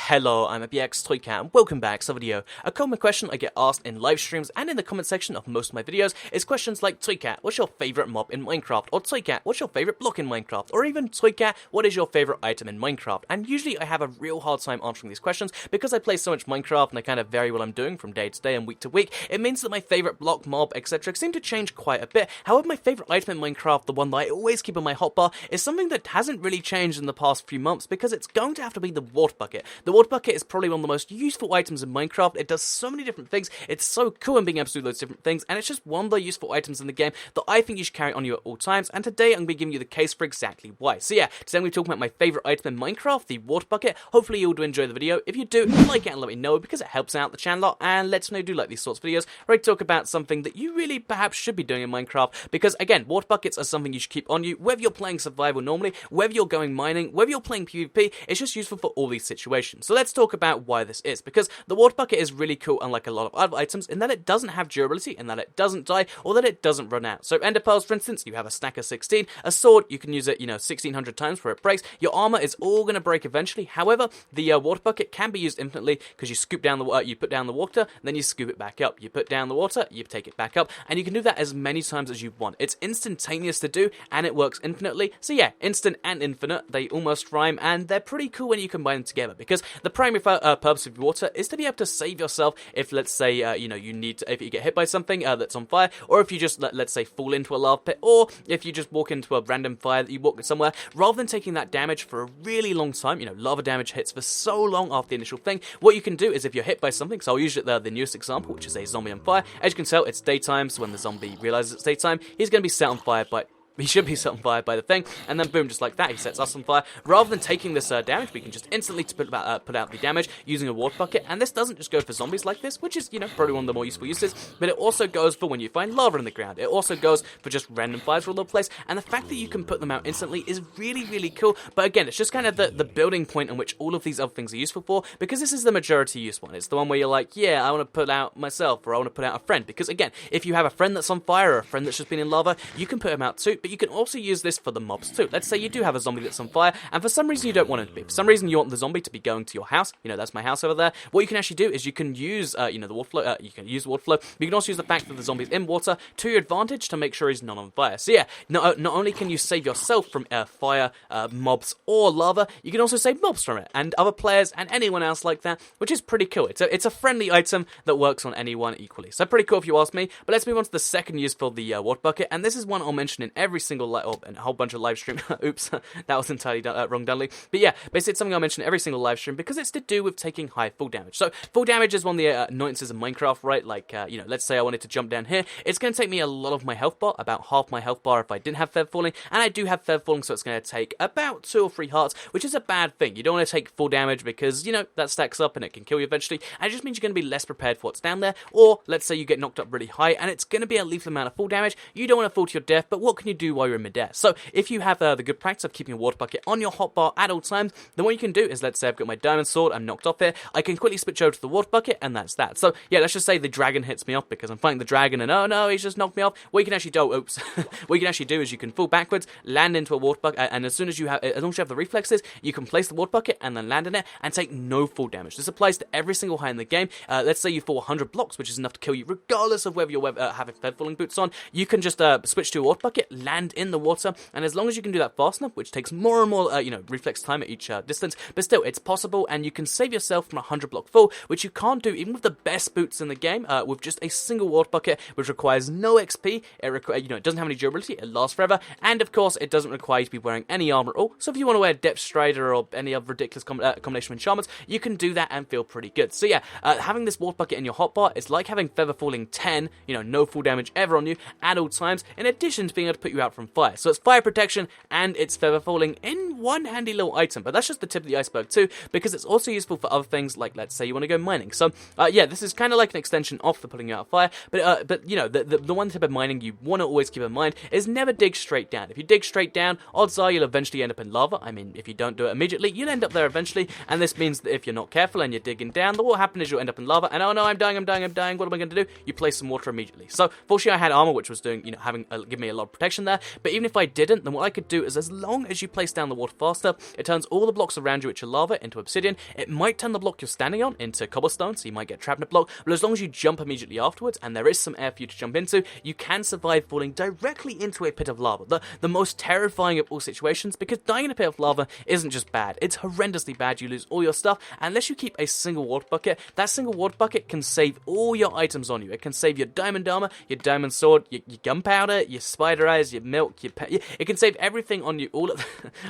Hello, I'm a BX Toycat and welcome back to the video. A common question I get asked in live streams and in the comment section of most of my videos is questions like, Toycat, what's your favourite mob in Minecraft? Or Toycat, what's your favourite block in Minecraft? Or even, Toycat, what is your favourite item in Minecraft? And usually I have a real hard time answering these questions because I play so much Minecraft and I kind of vary what I'm doing from day to day and week to week. It means that my favourite block, mob, etc. seem to change quite a bit. However, my favourite item in Minecraft, the one that I always keep in my hotbar, is something that hasn't really changed in the past few months because it's going to have to be the water bucket. The water bucket is probably one of the most useful items in Minecraft. It does so many different things. It's so cool in being able to do those different things, and it's just one of the useful items in the game that I think you should carry on you at all times, and today I'm going to be giving you the case for exactly why. So yeah, today I'm going to be talking about my favourite item in Minecraft, the water bucket. Hopefully you'll do enjoy the video. If you do, like it and let me know because it helps out the channel a lot and lets me know you do like these sorts of videos where I talk about something that you really perhaps should be doing in Minecraft, because again, water buckets are something you should keep on you, whether you're playing survival normally, whether you're going mining, whether you're playing PvP. It's just useful for all these situations. So let's talk about why this is, because the water bucket is really cool, unlike a lot of other items, in that it doesn't have durability, in that it doesn't die, or that it doesn't run out. So ender pearls, for instance, you have a stack of 16, a sword, you can use it, 1600 times before it breaks. Your armor is all going to break eventually. However, the water bucket can be used infinitely because you scoop down the you put down the water, then you scoop it back up. You put down the water, you take it back up, and you can do that as many times as you want. It's instantaneous to do, and it works infinitely. So yeah, instant and infinite, they almost rhyme, and they're pretty cool when you combine them together, because the primary purpose of water is to be able to save yourself if, let's say, you need to, if you get hit by something that's on fire, or if you just, let's say, fall into a lava pit, or if you just walk into a random fire that you walk somewhere, rather than taking that damage for a really long time, lava damage hits for so long after the initial thing, what you can do is if you're hit by something, so I'll use the newest example, which is a zombie on fire. As you can tell, it's daytime, so when the zombie realizes it's daytime, he's going to be set on fire by... He should be set on fire by the thing, and then boom, just like that, he sets us on fire. Rather than taking this damage, we can just instantly put out the damage using a water bucket, and this doesn't just go for zombies like this, which is, probably one of the more useful uses, but it also goes for when you find lava in the ground. It also goes for just random fires all over the place, and the fact that you can put them out instantly is really, really cool. But again, it's just kind of the building point in which all of these other things are useful for, because this is the majority use one. It's the one where you're like, yeah, I want to put out myself, or I want to put out a friend, because again, if you have a friend that's on fire, or a friend that's just been in lava, you can put him out too, but you can also use this for the mobs too. Let's say you do have a zombie that's on fire, and for some reason you don't want it to be. For some reason you want the zombie to be going to your house. That's my house over there. What you can actually do is you can use, the water flow. You can use water flow. But you can also use the fact that the zombie's in water to your advantage to make sure he's not on fire. So yeah, not only can you save yourself from fire, mobs, or lava, you can also save mobs from it, and other players, and anyone else like that, which is pretty cool. It's a friendly item that works on anyone equally. So pretty cool if you ask me. But let's move on to the second use for the water bucket, and this is one I'll mention in every single a whole bunch of live stream. Oops, that was entirely wrong, Dudley. But yeah, basically it's something I mention every single live stream because it's to do with taking high full damage. So full damage is one of the annoyances of Minecraft, right? Like, let's say I wanted to jump down here. It's going to take me a lot of my health bar, about half my health bar if I didn't have feather falling, and I do have feather falling, so it's going to take about 2 or 3 hearts, which is a bad thing. You don't want to take full damage because, that stacks up and it can kill you eventually, and it just means you're going to be less prepared for what's down there. Or let's say you get knocked up really high and it's going to be a lethal amount of full damage. You don't want to fall to your death, but what can you do while you're in midair? So if you have the good practice of keeping a water bucket on your hotbar at all times, then what you can do is, let's say I've got my diamond sword, I'm knocked off here, I can quickly switch over to the water bucket, and that's that. So yeah, let's just say the dragon hits me off because I'm fighting the dragon, and oh no, he's just knocked me off. What you can actually do, what you can actually do is you can fall backwards, land into a water bucket, and as long as you have the reflexes, you can place the water bucket and then land in it and take no full damage. This applies to every single high in the game. Let's say you fall 100 blocks, which is enough to kill you, regardless of whether you're having feather falling boots on. You can just switch to a water bucket, land in the water, and as long as you can do that fast enough, which takes more and more, reflex time at each distance, but still, it's possible, and you can save yourself from a 100 block fall, which you can't do even with the best boots in the game, with just a single water bucket, which requires no XP. It doesn't have any durability, it lasts forever, and of course, it doesn't require you to be wearing any armor at all. So if you want to wear Depth Strider or any other ridiculous combination of enchantments, you can do that and feel pretty good. So yeah, having this water bucket in your hotbar is like having feather falling 10, no full damage ever on you at all times, in addition to being able to put you out from fire. So it's fire protection and it's feather falling in one handy little item, but that's just the tip of the iceberg too, because it's also useful for other things, like let's say you want to go mining. So yeah, this is kind of like an extension of the putting you out of fire, but the one tip of mining you want to always keep in mind is never dig straight down. If you dig straight down, odds are you'll eventually end up in lava. I mean, if you don't do it immediately, you'll end up there eventually, and this means that if you're not careful and you're digging down, then what will happen is you'll end up in lava, and oh no, I'm dying, what am I going to do? You place some water immediately. So fortunately I had armor which was doing, giving me a lot of protection there, but even if I didn't, then what I could do is, as long as you place down the water faster, it turns all the blocks around you which are lava into obsidian. It might turn the block you're standing on into cobblestone, so you might get trapped in a block, but as long as you jump immediately afterwards, and there is some air for you to jump into, you can survive falling directly into a pit of lava. The most terrifying of all situations, because dying in a pit of lava isn't just bad, it's horrendously bad. You lose all your stuff, unless you keep a single water bucket. That single water bucket can save all your items on you. It can save your diamond armor, your diamond sword, your gunpowder, your spider eyes, your milk, it can save everything on you all at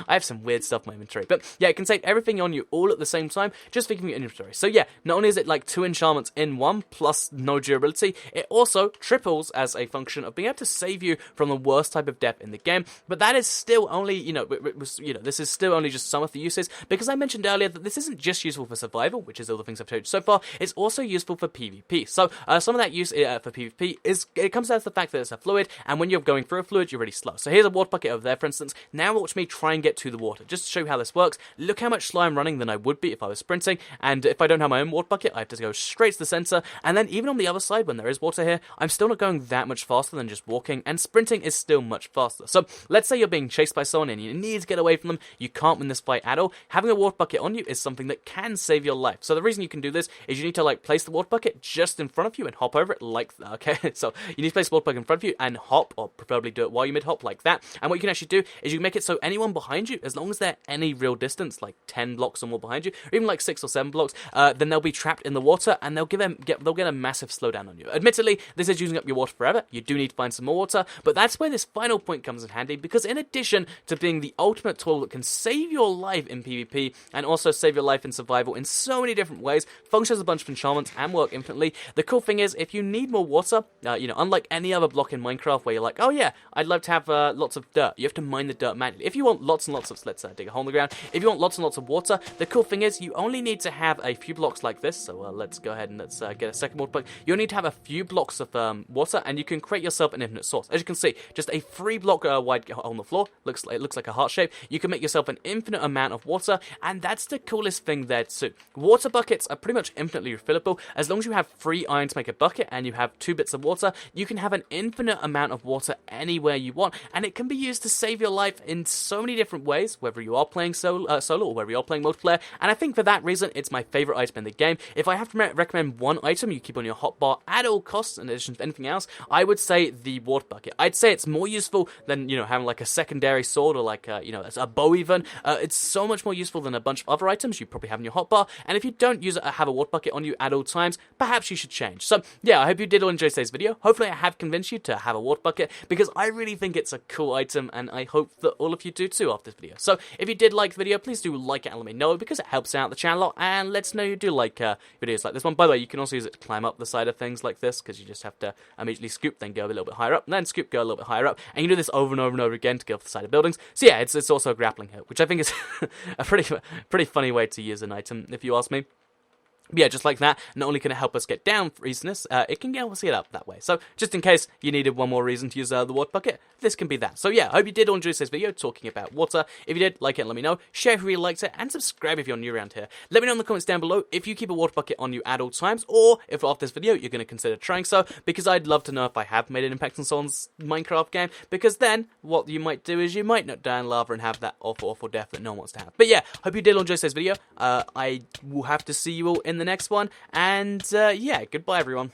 I have some weird stuff in my inventory, but yeah, it can save everything on you all at the same time, just thinking of your inventory. So yeah, not only is it like 2 enchantments in one, plus no durability, it also triples as a function of being able to save you from the worst type of death in the game. But that is still only, this is still only just some of the uses, because I mentioned earlier that this isn't just useful for survival, which is all the things I've told you so far, it's also useful for PvP. So some of that use for PvP it comes down to the fact that it's a fluid, and when you're going through a fluid, you're really slow. So here's a water bucket over there, for instance. Now watch me try and get to the water, just to show you how this works. Look how much slower I'm running than I would be if I was sprinting, and if I don't have my own water bucket, I have to go straight to the center, and then even on the other side, when there is water here, I'm still not going that much faster than just walking, and sprinting is still much faster. So let's say you're being chased by someone and you need to get away from them, you can't win this fight at all. Having a water bucket on you is something that can save your life. So the reason you can do this is you need to place the water bucket just in front of you and hop over it like that, okay? So you need to place the water bucket in front of you and hop, or preferably do it while you mid-hop like that. And what you can actually do is you can make it so anyone behind you, as long as they're any real distance, like 10 blocks or more behind you, or even like 6 or 7 blocks, then they'll be trapped in the water and they'll get a massive slowdown on you. Admittedly, this is using up your water forever. You do need to find some more water, but that's where this final point comes in handy, because in addition to being the ultimate tool that can save your life in PvP and also save your life in survival in so many different ways, functions as a bunch of enchantments and work infinitely. The cool thing is, if you need more water, unlike any other block in Minecraft where you're like, oh yeah, I'd love to have lots of dirt, you have to mine the dirt manually. If you want lots and lots of, let's dig a hole in the ground, if you want lots and lots of water, the cool thing is you only need to have a few blocks like this. So let's go ahead and let's get a second water bucket. You only need to have a few blocks of water, and you can create yourself an infinite source. As you can see, just a 3 block wide hole on the floor, it looks like a heart shape. You can make yourself an infinite amount of water, and that's the coolest thing there too. Water buckets are pretty much infinitely refillable. As long as you have 3 iron to make a bucket and you have 2 bits of water, you can have an infinite amount of water anywhere you want, and it can be used to save your life in so many different ways, whether you are playing solo or whether you are playing multiplayer. And I think for that reason, it's my favorite item in the game. If I have to recommend one item you keep on your hotbar at all costs in addition to anything else, I would say the water bucket. I'd say it's more useful than having like a secondary sword or like a bow even. It's so much more useful than a bunch of other items you probably have in your hotbar. And if you don't have a water bucket on you at all times, perhaps you should change. So yeah, I hope you did all enjoy today's video. Hopefully I have convinced you to have a water bucket, because I really think it's a cool item, and I hope that all of you do too after this video. So if you did like the video, please do like it and let me know, because it helps out the channel a lot, and lets know you do like videos like this one. By the way, you can also use it to climb up the side of things like this, because you just have to immediately scoop, then go a little bit higher up, and then scoop, go a little bit higher up, and you do this over and over and over again to go off the side of buildings. So yeah, it's also a grappling hook, which I think is a pretty funny way to use an item, if you ask me. Yeah, just like that, not only can it help us get down for easiness, it can help us get up that way. So, just in case you needed one more reason to use the water bucket, this can be that. So yeah, I hope you did all enjoy this video talking about water. If you did, like it, let me know. Share if you really liked it, and subscribe if you're new around here. Let me know in the comments down below if you keep a water bucket on you at all times, or if after this video you're going to consider trying so, because I'd love to know if I have made an impact on someone's Minecraft game, because then what you might do is you might not die in lava and have that awful death that no one wants to have. But yeah, hope you did all enjoy this video. I will have to see you all in the next one, and yeah, goodbye everyone.